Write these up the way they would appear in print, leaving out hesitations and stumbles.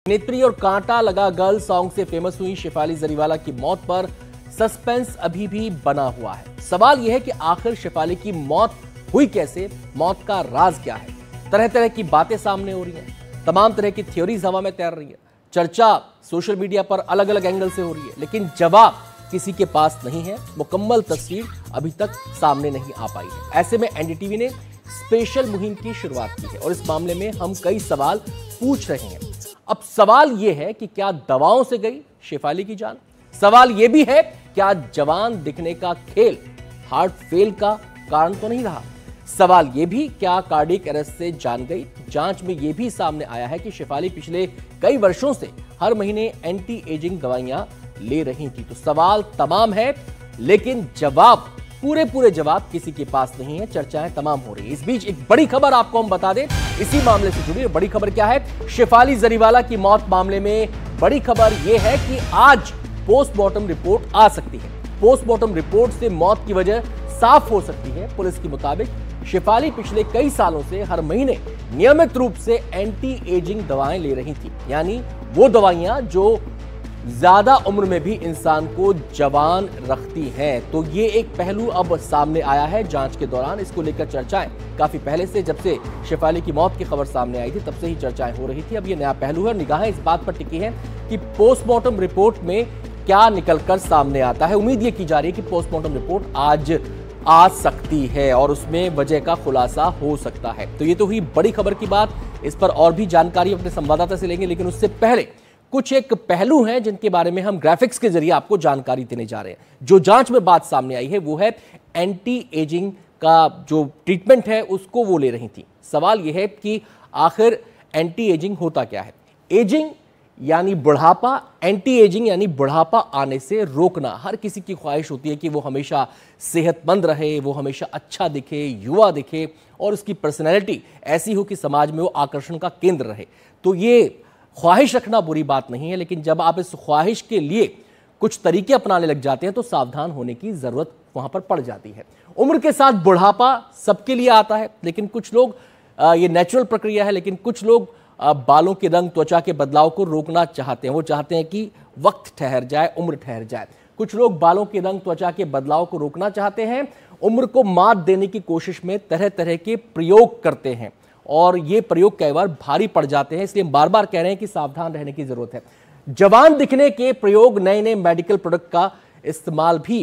नेत्री और कांटा लगा गर्ल सॉन्ग से फेमस हुई शेफाली जरीवाला की मौत पर सस्पेंस अभी भी बना हुआ है। सवाल यह है कि आखिर शेफाली की मौत हुई कैसे, मौत का राज क्या है। तरह तरह की बातें सामने हो रही हैं, तमाम तरह की थ्योरीज हवा में तैर रही है, चर्चा सोशल मीडिया पर अलग अलग एंगल से हो रही है, लेकिन जवाब किसी के पास नहीं है। मुकम्मल तस्वीर अभी तक सामने नहीं आ पाई है। ऐसे में एनडीटीवी ने स्पेशल मुहिम की शुरुआत की है और इस मामले में हम कई सवाल पूछ रहे हैं। अब सवाल यह है कि क्या दवाओं से गई शेफाली की जान? सवाल यह भी है, क्या जवान दिखने का खेल हार्ट फेल का कारण तो नहीं रहा? सवाल यह भी, क्या कार्डियक अरेस्ट से जान गई? जांच में यह भी सामने आया है कि शेफाली पिछले कई वर्षों से हर महीने एंटी एजिंग दवाइयां ले रही थी। तो सवाल तमाम है, लेकिन जवाब पूरे जवाब किसी के पास नहीं है। चर्चाएं तमाम हो रही है। इस बीच एक बड़ी खबर आपको हम बता दें, इसी मामले से जुड़ी बड़ी खबर क्या है? शेफाली जरीवाला की मौत मामले में बड़ी खबर यह है कि आज पोस्टमार्टम रिपोर्ट आ सकती है। पोस्टमार्टम रिपोर्ट से मौत की वजह साफ हो सकती है। पुलिस के मुताबिक शेफाली पिछले कई सालों से हर महीने नियमित रूप से एंटी एजिंग दवाएं ले रही थी, यानी वो दवाइयां जो ज्यादा उम्र में भी इंसान को जवान रखती हैं। तो ये एक पहलू अब सामने आया है जांच के दौरान। इसको लेकर चर्चाएं काफी पहले से, जब से शेफाली की मौत की खबर सामने आई थी तब से ही चर्चाएं हो रही थी। अब ये नया पहलू है। निगाहें इस बात पर टिकी है कि पोस्टमार्टम रिपोर्ट में क्या निकलकर सामने आता है। उम्मीद ये की जा रही है कि पोस्टमार्टम रिपोर्ट आज आ सकती है और उसमें वजह का खुलासा हो सकता है। तो ये तो हुई बड़ी खबर की बात। इस पर और भी जानकारी अपने संवाददाता से लेंगे, लेकिन उससे पहले कुछ एक पहलू हैं जिनके बारे में हम ग्राफिक्स के जरिए आपको जानकारी देने जा रहे हैं। जो जांच में बात सामने आई है वो है एंटी एजिंग का जो ट्रीटमेंट है उसको वो ले रही थी। सवाल यह है कि आखिर एंटी एजिंग होता क्या है? एजिंग यानी बुढ़ापा, एंटी एजिंग यानी बुढ़ापा आने से रोकना। हर किसी की ख्वाहिश होती है कि वो हमेशा सेहतमंद रहे, वो हमेशा अच्छा दिखे, युवा दिखे और उसकी पर्सनैलिटी ऐसी हो कि समाज में वो आकर्षण का केंद्र रहे। तो ये ख्वाहिश रखना बुरी बात नहीं है, लेकिन जब आप इस ख्वाहिश के लिए कुछ तरीके अपनाने लग जाते हैं तो सावधान होने की जरूरत वहां पर पड़ जाती है। उम्र के साथ बुढ़ापा सबके लिए आता है, लेकिन कुछ लोग ये नेचुरल प्रक्रिया है, लेकिन कुछ लोग बालों के रंग, त्वचा के बदलाव को रोकना चाहते हैं। वो चाहते हैं कि वक्त ठहर जाए, उम्र ठहर जाए। कुछ लोग बालों के रंग, त्वचा के बदलाव को रोकना चाहते हैं, उम्र को मात देने की कोशिश में तरह तरह के प्रयोग करते हैं और ये प्रयोग कई बार भारी पड़ जाते हैं। इसलिए हम बार बार कह रहे हैं कि सावधान रहने की जरूरत है। जवान दिखने के प्रयोग, नए नए मेडिकल प्रोडक्ट का इस्तेमाल भी,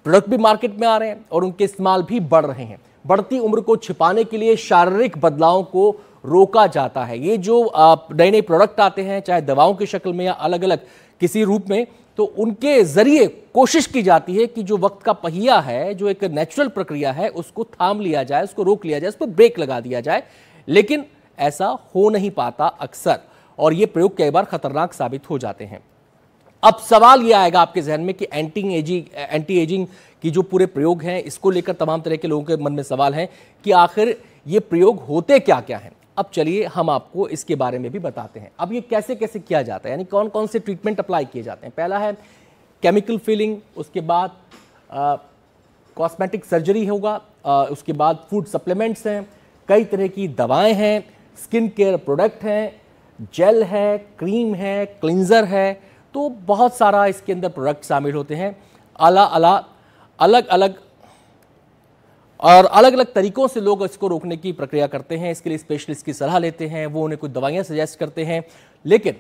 प्रोडक्ट भी मार्केट में आ रहे हैं और उनके इस्तेमाल भी बढ़ रहे हैं। बढ़ती उम्र को छिपाने के लिए शारीरिक बदलावों को रोका जाता है। ये जो नए नए प्रोडक्ट आते हैं, चाहे दवाओं की शक्ल में या अलग अलग किसी रूप में, तो उनके जरिए कोशिश की जाती है कि जो वक्त का पहिया है, जो एक नेचुरल प्रक्रिया है, उसको थाम लिया जाए, उसको रोक लिया जाए, उस पर ब्रेक लगा दिया जाए। लेकिन ऐसा हो नहीं पाता अक्सर और ये प्रयोग कई बार खतरनाक साबित हो जाते हैं। अब सवाल ये आएगा आपके जहन में कि एंटी एजिंग की जो पूरे प्रयोग हैं, इसको लेकर तमाम तरह के लोगों के मन में सवाल है कि आखिर ये प्रयोग होते क्या क्या हैं। अब चलिए हम आपको इसके बारे में भी बताते हैं। अब ये कैसे कैसे किया जाता है, यानी कौन कौन से ट्रीटमेंट अप्लाई किए जाते हैं। पहला है केमिकल फिलिंग, उसके बाद कॉस्मेटिक सर्जरी होगा, उसके बाद फूड सप्लीमेंट्स हैं, कई तरह की दवाएं हैं, स्किन केयर प्रोडक्ट हैं, जेल है, क्रीम है, क्लिंजर है। तो बहुत सारा इसके अंदर प्रोडक्ट शामिल होते हैं। अलग अलग तरीकों से लोग इसको रोकने की प्रक्रिया करते हैं। इसके लिए स्पेशलिस्ट की सलाह लेते हैं, वो उन्हें कुछ दवाइयां सजेस्ट करते हैं। लेकिन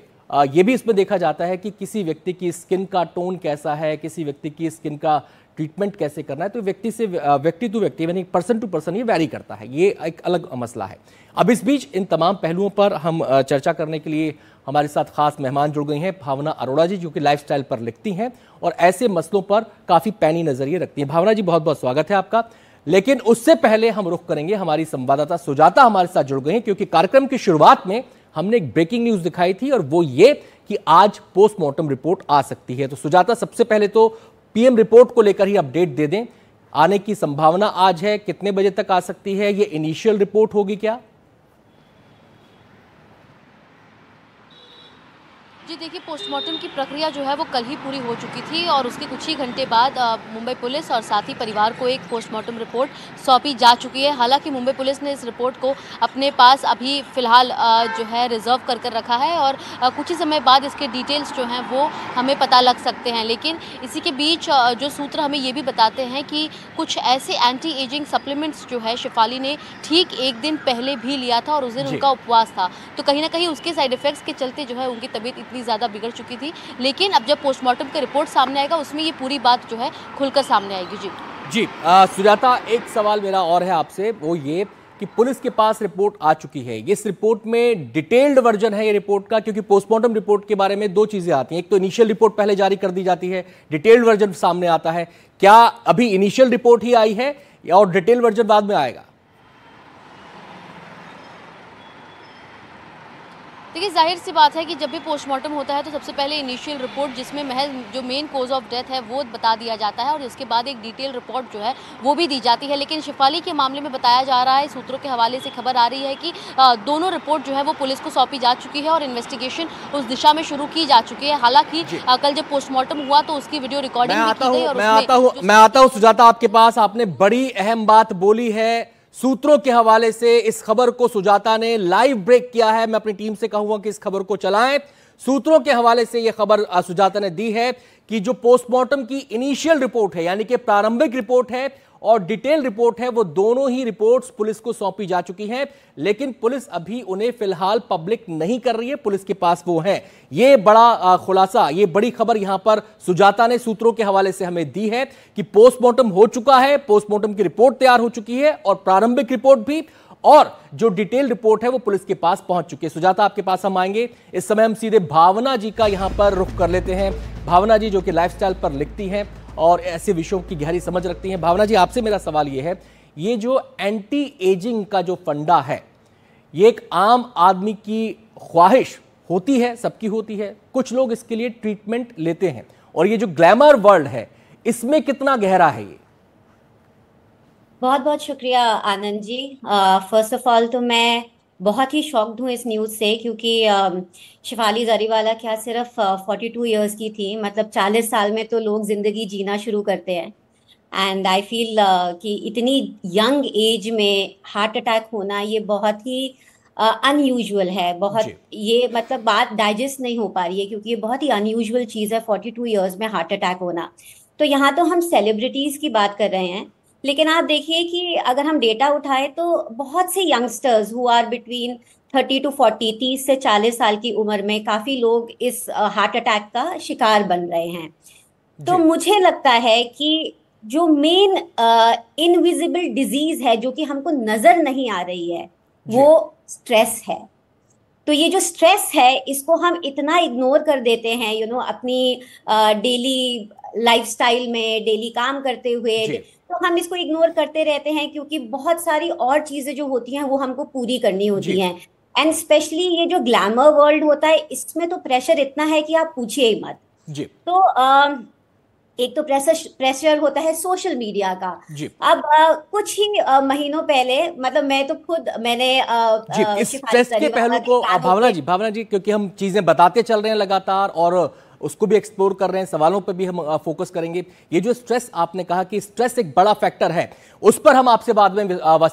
ये भी इसमें देखा जाता है कि किसी व्यक्ति की स्किन का टोन कैसा है, किसी व्यक्ति की स्किन का ट्रीटमेंट कैसे करना है, तो व्यक्ति टू व्यक्ति यानी पर्सन टू पर्सन ये वैरी करता है। ये एक अलग मसला है। अब इस बीच इन तमाम पहलुओं पर हम चर्चा करने के लिए हमारे साथ खास मेहमान जुड़ गई हैं भावना अरोड़ा जी, जो कि लाइफस्टाइल पर लिखती हैं और ऐसे मसलों पर काफी पैनी नजरिए रखती हैं। भावना जी, बहुत बहुत स्वागत है आपका। लेकिन उससे पहले हम रुख करेंगे, हमारी संवाददाता सुजाता हमारे साथ जुड़ गई हैं, क्योंकि कार्यक्रम की शुरुआत में हमने एक ब्रेकिंग न्यूज दिखाई थी और वो ये कि आज पोस्टमार्टम रिपोर्ट आ सकती है। तो सुजाता, सबसे पहले तो पीएम रिपोर्ट को लेकर ही अपडेट दे दें। आने की संभावना आज है, कितने बजे तक आ सकती है, ये इनिशियल रिपोर्ट होगी क्या? जी देखिए, पोस्टमार्टम की प्रक्रिया जो है वो कल ही पूरी हो चुकी थी और उसके कुछ ही घंटे बाद मुंबई पुलिस और साथ ही परिवार को एक पोस्टमार्टम रिपोर्ट सौंपी जा चुकी है। हालांकि मुंबई पुलिस ने इस रिपोर्ट को अपने पास अभी फिलहाल जो है रिजर्व कर रखा है और कुछ ही समय बाद इसके डिटेल्स जो हैं वो हमें पता लग सकते हैं। लेकिन इसी के बीच जो सूत्र हमें ये भी बताते हैं कि कुछ ऐसे एंटी एजिंग सप्लीमेंट्स जो है शेफाली ने ठीक एक दिन पहले भी लिया था और उस दिन उनका उपवास था, तो कहीं ना कहीं उसके साइड इफेक्ट्स के चलते जो है उनकी तबीयत इतनी ज़्यादा बिगड़ चुकी थी। लेकिन अब जब पोस्टमार्टम का रिपोर्ट सामने आएगा उसमें ये पूरी बात जो है खुलकर सामने आएगी। जी जी सुजाता, एक सवाल मेरा और है आपसे, वो ये कि पुलिस के पास रिपोर्ट आ चुकी है, इस रिपोर्ट में डिटेल्ड वर्जन है ये रिपोर्ट का, क्योंकि पोस्टमार्टम रिपोर्ट के बारे में दो चीजें आती हैं, एक तो इनिशियल रिपोर्ट पहले जारी कर दी जाती है, डिटेल्ड वर्जन सामने आता है। क्या अभी इनिशियल रिपोर्ट ही आई है और डिटेल वर्जन बाद में आएगा? देखिए, जाहिर सी बात है कि जब भी पोस्टमार्टम होता है तो सबसे पहले इनिशियल रिपोर्ट जिसमें महज जो मेन कोज ऑफ डेथ है वो बता दिया जाता है और इसके बाद एक डिटेल रिपोर्ट जो है वो भी दी जाती है। लेकिन शेफाली के मामले में बताया जा रहा है, सूत्रों के हवाले से खबर आ रही है कि दोनों रिपोर्ट जो है वो पुलिस को सौंपी जा चुकी है और इन्वेस्टिगेशन उस दिशा में शुरू की जा चुकी है। हालांकि कल जब पोस्टमार्टम हुआ तो उसकी वीडियो रिकॉर्डिंग भी की गई और मैं आता हूं सुजाता आपके पास। आपने बड़ी अहम बात बोली है, सूत्रों के हवाले से इस खबर को सुजाता ने लाइव ब्रेक किया है। मैं अपनी टीम से कहूंगा कि इस खबर को चलाएं। सूत्रों के हवाले से यह खबर सुजाता ने दी है कि जो पोस्टमार्टम की इनिशियल रिपोर्ट है, यानी कि प्रारंभिक रिपोर्ट है और डिटेल रिपोर्ट है, वो दोनों ही रिपोर्ट्स पुलिस को सौंपी जा चुकी हैं, लेकिन पुलिस अभी उन्हें फिलहाल पब्लिक नहीं कर रही है, पुलिस के पास वो हैं। ये बड़ा खुलासा, ये बड़ी खबर यहां पर सुजाता ने सूत्रों के हवाले से हमें दी है कि पोस्टमार्टम हो चुका है, पोस्टमार्टम की रिपोर्ट तैयार हो चुकी है और प्रारंभिक रिपोर्ट भी, और जो डिटेल रिपोर्ट है वो पुलिस के पास पहुंच चुकी है। सुजाता, आपके पास हम आएंगे। इस समय हम सीधे भावना जी का यहां पर रुख कर लेते हैं। भावना जी जो कि लाइफस्टाइल पर लिखती हैं और ऐसे विषयों की गहरी समझ रखती हैं। भावना जी, आपसे मेरा सवाल यह है, ये जो एंटी एजिंग का जो फंडा है, ये एक आम आदमी की ख्वाहिश होती है, सबकी होती है, कुछ लोग इसके लिए ट्रीटमेंट लेते हैं, और ये जो ग्लैमर वर्ल्ड है इसमें कितना गहरा है ये? बहुत बहुत शुक्रिया Anand ji. First of all तो मैं बहुत ही शॉक्ड हूँ इस न्यूज़ से, क्योंकि शेफाली जरीवाला क्या सिर्फ 42 इयर्स की थी, मतलब 40 साल में तो लोग जिंदगी जीना शुरू करते हैं। एंड आई फील कि इतनी यंग एज में हार्ट अटैक होना ये बहुत ही अनयूजुअल है। बहुत ये मतलब बात डाइजेस्ट नहीं हो पा रही है, क्योंकि ये बहुत ही अनयूजुअल चीज़ है 42 इयर्स में हार्ट अटैक होना। तो यहाँ तो हम सेलिब्रिटीज़ की बात कर रहे हैं, लेकिन आप देखिए कि अगर हम डेटा उठाएं तो बहुत से youngsters who are between 30 to 40, 30 से 40 साल की उम्र में काफ़ी लोग इस हार्ट अटैक का शिकार बन रहे हैं। तो मुझे लगता है कि जो मेन इनविजिबल डिजीज है, जो कि हमको नजर नहीं आ रही है, वो स्ट्रेस है। तो ये जो स्ट्रेस है इसको हम इतना इग्नोर कर देते हैं, अपनी डेली लाइफस्टाइल में, डेली काम करते हुए, तो हम इसको इग्नोर करते रहते हैं, क्योंकि बहुत सारी और चीजें जो होती हैं वो हमको पूरी करनी होती हैं। एंड स्पेशली ये जो ग्लैमर वर्ल्ड होता है, इसमें तो प्रेशर इतना है कि आप पूछिए ही मत। तो एक तो प्रेशर होता है सोशल मीडिया का। अब कुछ ही महीनों पहले, मतलब मैं तो खुद मैंने इस स्ट्रेस के पहलू को भावना जी क्योंकि हम चीजें बताते चल रहे हैं लगातार और उसको भी एक्सप्लोर कर रहे हैं, सवालों पर भी हम फोकस करेंगे। ये जो स्ट्रेस आपने कहा कि स्ट्रेस एक बड़ा फैक्टर है, उस पर हम आपसे बाद में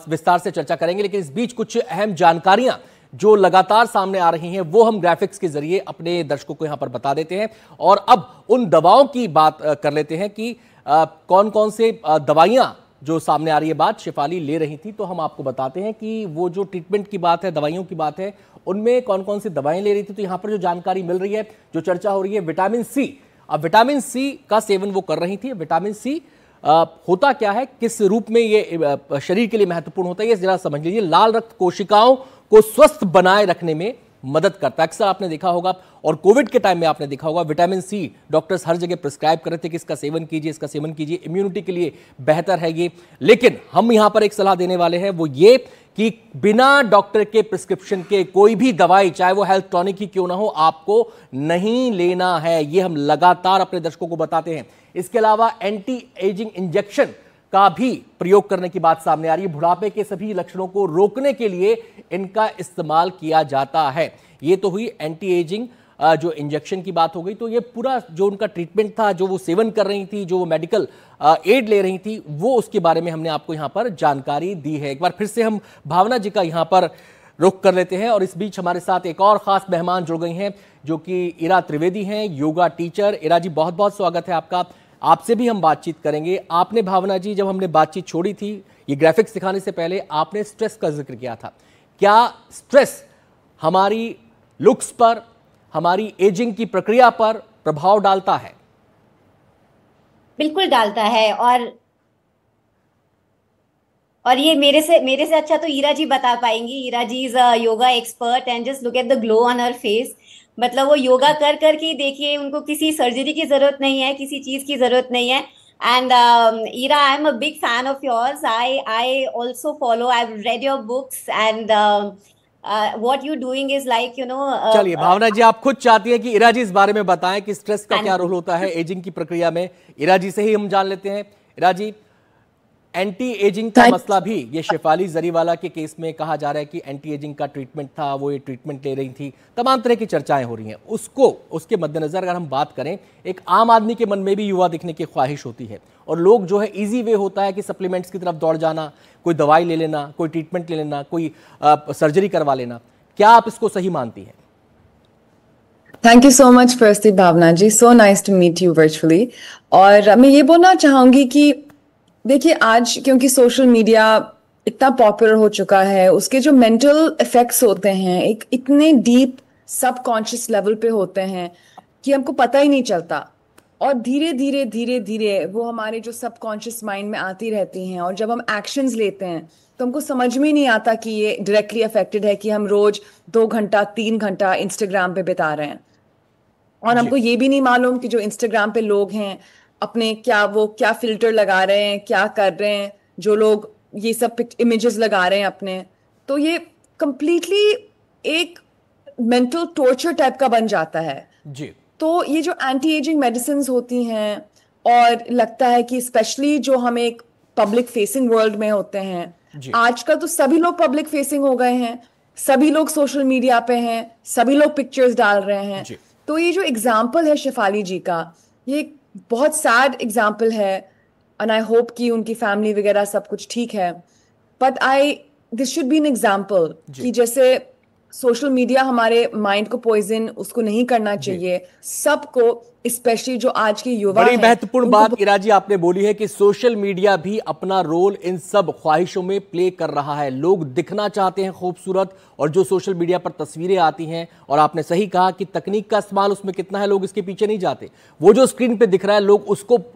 विस्तार से चर्चा करेंगे, लेकिन इस बीच कुछ अहम जानकारियां जो लगातार सामने आ रही हैं वो हम ग्राफिक्स के जरिए अपने दर्शकों को यहां पर बता देते हैं। और अब उन दवाओं की बात कर लेते हैं कि कौन कौन से दवाइयां जो सामने आ रही है। बात शेफाली ले रही थी, तो हम आपको बताते हैं कि वो जो ट्रीटमेंट की बात है, दवाइयों की बात है, उनमें कौन कौन सी दवाएं ले रही थी। तो यहां पर जो जानकारी मिल रही है, जो चर्चा हो रही है, विटामिन सी। अब विटामिन सी का सेवन वो कर रही थी। विटामिन सी होता क्या है, किस रूप में ये शरीर के लिए महत्वपूर्ण होता है, ये जरा समझ लीजिए। लाल रक्त कोशिकाओं को स्वस्थ बनाए रखने में मदद करता है। अक्सर आपने देखा होगा, और कोविड के टाइम में आपने देखा होगा, विटामिन सी डॉक्टर्स हर जगह प्रिस्क्राइब कर रहे थे कि इसका सेवन कीजिए, इसका सेवन कीजिए, इम्यूनिटी के लिए बेहतर है ये। लेकिन हम यहां पर एक सलाह देने वाले हैं, वो ये कि बिना डॉक्टर के प्रिस्क्रिप्शन के कोई भी दवाई, चाहे वो हेल्थ टॉनिक ही क्यों ना हो, आपको नहीं लेना है। ये हम लगातार अपने दर्शकों को बताते हैं। इसके अलावा एंटी एजिंग इंजेक्शन का भी प्रयोग करने की बात सामने आ रही है। बुढ़ापे के सभी लक्षणों को रोकने के लिए इनका इस्तेमाल किया जाता है। ये तो हुई एंटी एजिंग जो इंजेक्शन की बात हो गई, तो ये पूरा जो उनका ट्रीटमेंट था, जो वो सेवन कर रही थी, जो वो मेडिकल एड ले रही थी, वो उसके बारे में हमने आपको यहाँ पर जानकारी दी है। एक बार फिर से हम भावना जी का यहाँ पर रुख कर लेते हैं और इस बीच हमारे साथ एक और खास मेहमान जुड़ गई हैं जो कि इरा त्रिवेदी हैं, योगा टीचर। इरा जी, बहुत बहुत स्वागत है आपका। आपसे भी हम बातचीत करेंगे। आपने भावना जी, जब हमने बातचीत छोड़ी थी ये ग्राफिक्स दिखाने से पहले, आपने स्ट्रेस का जिक्र किया था। क्या स्ट्रेस हमारी लुक्स पर, हमारी एजिंग की प्रक्रिया पर प्रभाव डालता है? बिल्कुल डालता है। और ये मेरे से अच्छा तो ईरा जी बता पाएंगी। Ira ji is a yoga expert and just look at the glow on her face. मतलब वो योगा कर करके देखिए, उनको किसी सर्जरी की जरूरत नहीं है, किसी चीज की जरूरत नहीं है। And Ira, I am a big fan of yours. I also follow, I have read your books and what you doing is like, you know, चलिए भावना जी, आप खुद चाहती हैं कि इरा जी इस बारे में बताएं कि स्ट्रेस का क्या रोल होता है एजिंग की प्रक्रिया में। इरा जी से ही हम जान लेते हैं। इरा जी, एंटी एजिंग का मसला भी ये शेफाली जरीवाला के केस में कहा जा रहा है कि एंटी एजिंग का ट्रीटमेंट था, वो ये ट्रीटमेंट ले रही थी, तमाम तरह की चर्चाएं हो रही हैं। उसके मद्देनजर अगर हम बात करें, एक आम आदमी के मन में भी युवा दिखने की ख्वाहिश होती है और लोग जो है इजी वे होता है कि सप्लीमेंट्स की तरफ दौड़ जाना, कोई दवाई ले लेना, कोई ट्रीटमेंट ले लेना, कोई सर्जरी करवा लेना। क्या आप इसको सही मानती हैं? Thank you so much firstly Bhavna ji, so nice to meet you virtually. और मैं ये बोलना चाहूंगी कि देखिए, आज क्योंकि सोशल मीडिया इतना पॉपुलर हो चुका है, उसके जो मेंटल इफेक्ट्स होते हैं एक इतने डीप सबकॉन्शियस लेवल पे होते हैं कि हमको पता ही नहीं चलता, और धीरे धीरे धीरे धीरे वो हमारे जो सबकॉन्शियस माइंड में आती रहती हैं, और जब हम एक्शंस लेते हैं तो हमको समझ में नहीं आता कि ये डायरेक्टली अफेक्टेड है कि हम रोज 2 घंटा 3 घंटा इंस्टाग्राम पे बिता रहे हैं, और हमको ये भी नहीं मालूम कि जो इंस्टाग्राम पे लोग हैं अपने क्या फिल्टर लगा रहे हैं, क्या कर रहे हैं, जो लोग ये सब इमेजेस लगा रहे हैं अपने, तो ये कंप्लीटली एक मेंटल टॉर्चर टाइप का बन जाता है जी। तो ये जो एंटी एजिंग मेडिसिन होती हैं, और लगता है कि स्पेशली जो हम एक पब्लिक फेसिंग वर्ल्ड में होते हैं, आजकल तो सभी लोग पब्लिक फेसिंग हो गए हैं, सभी लोग सोशल मीडिया पे हैं, सभी लोग पिक्चर्स डाल रहे हैं। तो ये जो एग्जाम्पल है शेफाली जी का, ये बहुत सैड एग्जाम्पल है, एंड आई होप कि उनकी फैमिली वगैरह सब कुछ ठीक है, but this should be an example कि जैसे सोशल मीडिया हमारे माइंड को पॉइजन उसको नहीं करना चाहिए सबको, स्पेशली जो आज की युवा बड़ी महत्वपूर्ण बात इरा जी आपने बोली है कि सोशल मीडिया भी अपना रोल इन सब ख्वाहिशों में प्ले कर रहा है। लोग दिखना चाहते हैं खूबसूरत, और जो सोशल मीडिया पर तस्वीरें आती हैं, और आपने सही कहा कि तकनीक का इस्तेमाल उसमें कितना है, लोग इसके पीछे नहीं जाते, वो जो स्क्रीन पे दिख रहा है लोग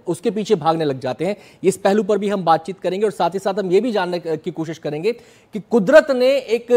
उसके पीछे भागने लग जाते हैं। इस पहलू पर भी हम बातचीत करेंगे, और साथ ही साथ हम ये भी जानने की कोशिश करेंगे कि कुदरत ने एक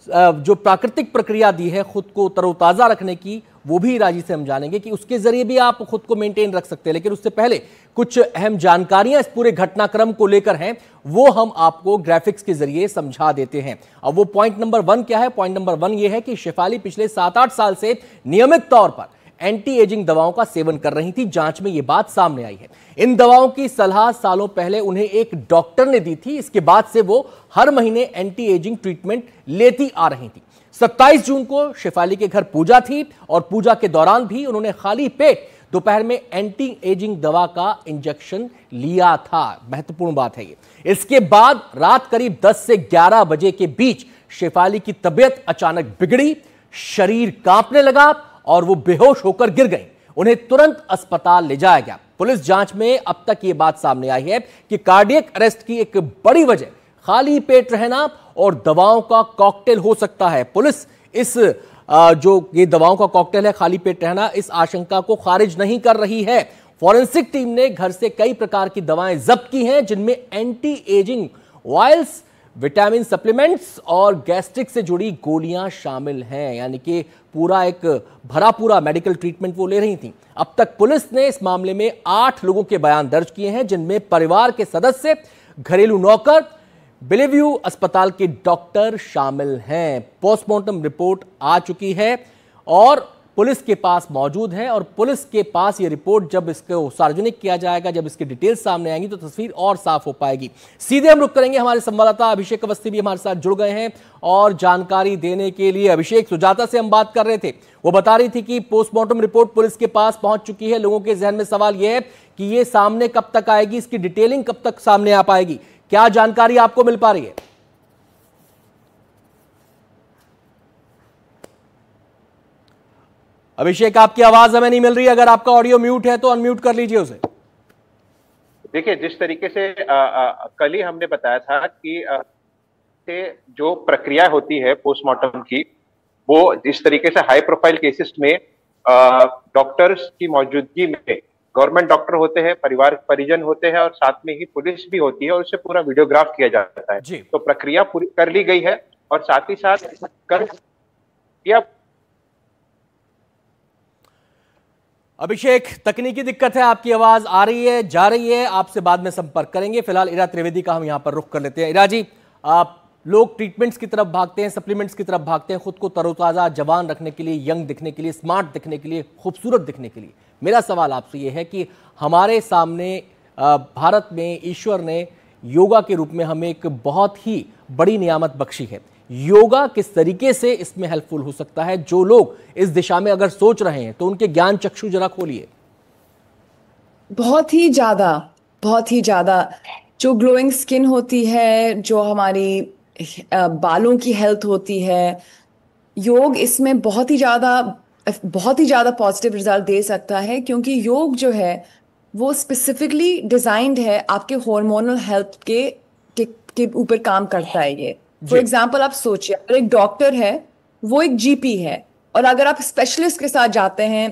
जो प्राकृतिक प्रक्रिया दी है खुद को तरोताजा रखने की, वो भी राजी से हम जानेंगे कि उसके जरिए भी आप खुद को मेंटेन रख सकते हैं। लेकिन उससे पहले कुछ अहम जानकारियां इस पूरे घटनाक्रम को लेकर हैं, वो हम आपको ग्राफिक्स के जरिए समझा देते हैं। अब वो पॉइंट नंबर 1 क्या है? पॉइंट नंबर 1 ये है कि शेफाली पिछले 7-8 साल से नियमित तौर पर एंटी एजिंग दवाओं का सेवन कर रही थी। जांच में यह बात सामने आई है। इन दवाओं की सलाह सालों पहले उन्हें एक डॉक्टर ने दी थी। इसके बाद से वो हर महीने एंटी एजिंग ट्रीटमेंट लेती आ रही थी। 27 जून को शेफाली के घर पूजा थी, और पूजा के दौरान भी उन्होंने खाली पेट दोपहर में एंटी एजिंग दवा का इंजेक्शन लिया था। महत्वपूर्ण बात है ये। इसके बाद रात करीब 10 से 11 बजे के बीच शेफाली की तबीयत अचानक बिगड़ी, शरीर कांपने लगा और वो बेहोश होकर गिर गई। उन्हें तुरंत अस्पताल ले जाया गया। पुलिस जांच में अब तक ये बात सामने आई है कि कार्डियक अरेस्ट की एक बड़ी वजह खाली पेट रहना और दवाओं का कॉकटेल हो सकता है। पुलिस इस जो ये दवाओं का कॉकटेल है, खाली पेट रहना, इस आशंका को खारिज नहीं कर रही है। फॉरेंसिक टीम ने घर से कई प्रकार की दवाएं जब्त की हैं, जिनमें anti ageing oils, vitamin supplements और गैस्ट्रिक से जुड़ी गोलियां शामिल हैं। यानी कि पूरा एक भरा पूरा मेडिकल ट्रीटमेंट वो ले रही थी। अब तक पुलिस ने इस मामले में 8 लोगों के बयान दर्ज किए हैं, जिनमें परिवार के सदस्य, घरेलू नौकर, बेलेव्यू अस्पताल के डॉक्टर शामिल हैं। पोस्टमार्टम रिपोर्ट आ चुकी है और पुलिस के पास मौजूद है और पुलिस के पास ये रिपोर्ट जब इसको सार्वजनिक किया जाएगा, जब इसकी डिटेल्स सामने आएंगी तो तस्वीर और साफ हो पाएगी। सीधे हम रुक करेंगे, हमारे संवाददाता अभिषेक अवस्थी भी हमारे साथ जुड़ गए हैं और जानकारी देने के लिए। अभिषेक, सुजाता से हम बात कर रहे थे, वो बता रही थी कि पोस्टमार्टम रिपोर्ट पुलिस के पास पहुंच चुकी है। लोगों के जहन में सवाल यह है कि ये सामने कब तक आएगी, इसकी डिटेलिंग कब तक सामने आ पाएगी, क्या जानकारी आपको मिल पा रही है? अभिषेक, आपकी आवाज हमें नहीं मिल रही, अगर आपका ऑडियो म्यूट है तो अनम्यूट कर लीजिए उसे। देखिए, जिस तरीके से कल ही हमने बताया था कि जो प्रक्रिया होती है पोस्टमार्टम की, वो जिस तरीके से हाई प्रोफाइल केसेस में डॉक्टर्स की मौजूदगी में, गवर्नमेंट डॉक्टर होते हैं, परिवार परिजन होते हैं और साथ में ही पुलिस भी होती है और उसे पूरा वीडियोग्राफ किया जाता है। तो प्रक्रिया पूरी कर ली गई है और साथ ही साथ कल या अभिषेक, तकनीकी दिक्कत है, आपकी आवाज आ रही है, जा रही है, आपसे बाद में संपर्क करेंगे। फिलहाल इरा त्रिवेदी का हम यहां पर रुख कर लेते हैं। इरा जी, आप लोग ट्रीटमेंट्स की तरफ भागते हैं, सप्लीमेंट्स की तरफ भागते हैं, खुद को तरोताजा जवान रखने के लिए, यंग दिखने के लिए, स्मार्ट दिखने के लिए, खूबसूरत दिखने के लिए। मेरा सवाल आपसे यह है कि हमारे सामने भारत में ईश्वर ने योगा के रूप में हमें एक बहुत ही बड़ी नियामत बख्शी है। योगा किस तरीके से इसमें हेल्पफुल हो सकता है? जो लोग इस दिशा में अगर सोच रहे हैं तो उनके ज्ञान चक्षु जरा खोलिए। बहुत ही ज्यादा जो ग्लोइंग स्किन होती है, जो हमारी बालों की हेल्थ होती है, योग इसमें बहुत ही ज्यादा पॉजिटिव रिजल्ट दे सकता है, क्योंकि योग जो है वो स्पेसिफिकली डिजाइंड है आपके हार्मोनल हेल्थ के ऊपर काम करता है। ये फॉर एग्जाम्पल आप सोचिए, अगर एक डॉक्टर है वो एक जीपी है, और अगर आप स्पेशलिस्ट के साथ जाते हैं,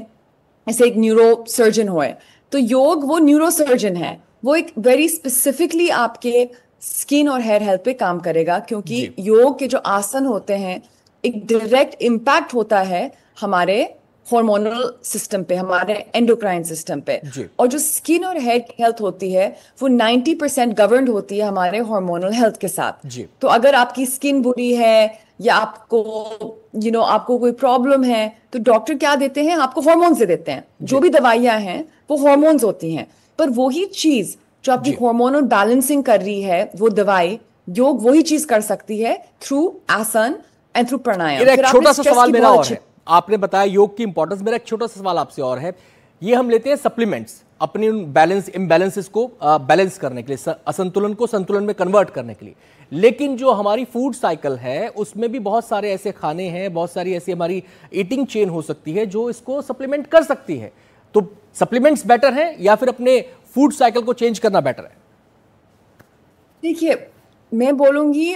जैसे एक न्यूरो सर्जन हो, तो योग वो न्यूरो सर्जन है, वो एक वेरी स्पेसिफिकली आपके स्किन और हेयर हेल्थ पे काम करेगा, क्योंकि योग के जो आसन होते हैं एक डायरेक्ट इम्पैक्ट होता है हमारे हार्मोनल सिस्टम पे, हमारे एंडोक्राइन सिस्टम पे। और जो स्किन और हेयर की हेल्थ होती है वो 90% गवर्नड होती है हमारे हार्मोनल हेल्थ के साथ। तो अगर आपकी स्किन बुरी है या आपको कोई प्रॉब्लम है, तो डॉक्टर क्या देते हैं? आपको हार्मोन्स दे देते हैं। जो भी दवाइयां हैं वो हार्मोन्स होती हैं, पर वही चीज जो आपकी हार्मोनल बैलेंसिंग कर रही है, वो दवाई योग वही चीज कर सकती है थ्रू आसन एंड थ्रू प्राणायाम। एक छोटा सा सवाल मेरा और है, आपने बताया योग की इंपॉर्टेंस, मेरा एक छोटा सा सवाल आपसे और है, ये हम लेते हैं सप्लीमेंट्स अपनी इम्बैलेंसेस को बैलेंस करने के लिए, असंतुलन को संतुलन में कन्वर्ट करने के लिए, लेकिन जो हमारी फूड साइकिल है उसमें भी बहुत सारे ऐसे खाने हैं, बहुत सारी ऐसी हमारी ईटिंग चेन हो सकती है जो इसको सप्लीमेंट कर सकती है। तो सप्लीमेंट्स बेटर है या फिर अपने फूड साइकिल को चेंज करना बेटर है? देखिए, मैं बोलूंगी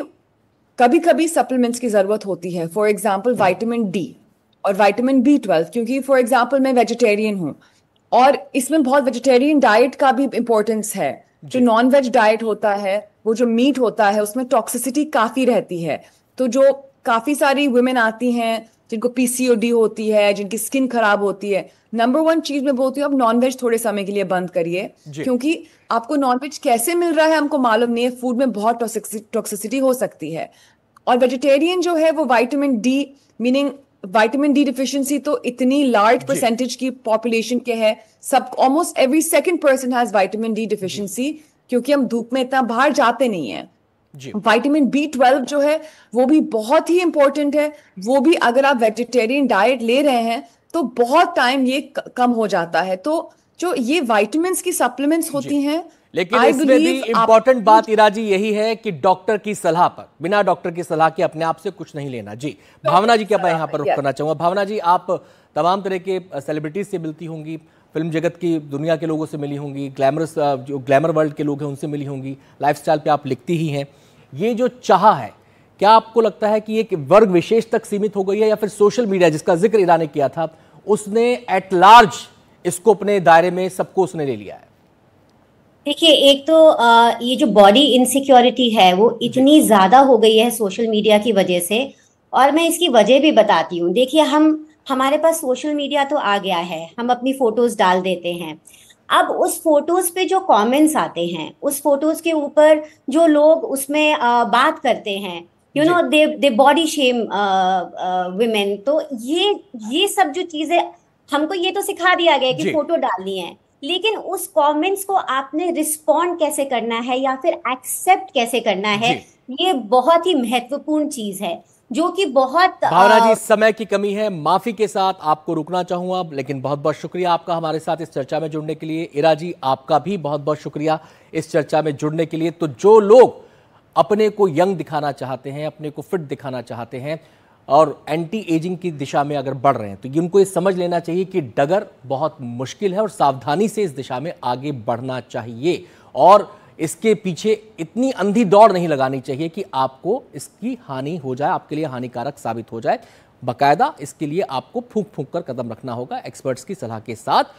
कभी कभी सप्लीमेंट्स की जरूरत होती है। फॉर एग्जाम्पल विटामिन डी और विटामिन B12, क्योंकि फॉर एग्जाम्पल मैं वेजिटेरियन हूँ और इसमें बहुत वेजिटेरियन डाइट का भी इंपॉर्टेंस है। जो नॉन वेज डाइट होता है, वो जो मीट होता है, उसमें टॉक्सिसिटी काफी रहती है। तो जो काफी सारी वुमेन आती हैं जिनको PCOD होती है, जिनकी स्किन खराब होती है, नंबर 1 चीज मैं बोलती हूँ, आप नॉनवेज थोड़े समय के लिए बंद करिए, क्योंकि आपको नॉनवेज कैसे मिल रहा है हमको मालूम नहीं है। फूड में बहुत टॉक्सिसिटी हो सकती है। और वेजिटेरियन जो है वो vitamin D, meaning vitamin D deficiency तो इतनी लार्ज परसेंटेज की पॉपुलेशन के है, सब almost every second person has vitamin D deficiency, क्योंकि हम धूप में इतना बाहर जाते नहीं है। विटामिन B12 जो है वो भी बहुत ही इंपॉर्टेंट है। वो भी अगर आप वेजिटेरियन डाइट ले रहे हैं तो बहुत टाइम ये कम हो जाता है। तो जो ये विटामिन्स की सप्लीमेंट्स होती हैं, लेकिन इसमें भी इंपॉर्टेंट बात इरा जी यही है कि डॉक्टर की सलाह पर, बिना डॉक्टर की सलाह के अपने आप से कुछ नहीं लेना। जी भावना जी, क्या मैं यहाँ पर रुख करना चाहूंगा। भावना जी, आप तमाम तरह के सेलिब्रिटीज से मिलती होंगी, फिल्म जगत की दुनिया के लोगों से मिली होंगी, ग्लैमरस जो ग्लैमर वर्ल्ड के लोग हैं उनसे मिली होंगी, लाइफस्टाइल पे आप लिखती ही हैं। ये जो चाह है, क्या आपको लगता है कि एक वर्ग विशेष तक सीमित हो गई है, या फिर सोशल मीडिया जिसका जिक्र इरा ने किया था उसने एट लार्ज इसको अपने दायरे में सबको उसने ले लिया है? देखिए, एक तो ये जो बॉडी इनसिक्योरिटी है वो इतनी ज्यादा हो गई है सोशल मीडिया की वजह से, और मैं इसकी वजह भी बताती हूँ। देखिए, हमारे पास सोशल मीडिया तो आ गया है, हम अपनी फोटोज डाल देते हैं। अब उस फोटोज पे जो कमेंट्स आते हैं, उस फोटोज के ऊपर जो लोग उसमें बात करते हैं, you know they body shame women. तो ये सब जो चीजें हमको ये तो सिखा दिया गया कि फोटो डालनी है, लेकिन उस कमेंट्स को आपने रिस्पॉन्ड कैसे करना है या फिर एक्सेप्ट कैसे करना है, ये बहुत ही महत्वपूर्ण चीज है, जो कि बहुत भावना जी, समय की कमी है, माफी के साथ आपको रुकना चाहूंगा, लेकिन बहुत बहुत शुक्रिया आपका हमारे साथ इस चर्चा में जुड़ने के लिए। इरा जी, आपका भी बहुत बहुत शुक्रिया इस चर्चा में जुड़ने के लिए। तो जो लोग अपने को यंग दिखाना चाहते हैं, अपने को फिट दिखाना चाहते हैं और एंटी एजिंग की दिशा में अगर बढ़ रहे हैं, तो उनको ये समझ लेना चाहिए कि डगर बहुत मुश्किल है और सावधानी से इस दिशा में आगे बढ़ना चाहिए, और इसके पीछे इतनी अंधी दौड़ नहीं लगानी चाहिए कि आपको इसकी हानि हो जाए, आपके लिए हानिकारक साबित हो जाए। बाकायदा इसके लिए आपको फूंक फूंक कर कदम रखना होगा एक्सपर्ट्स की सलाह के साथ।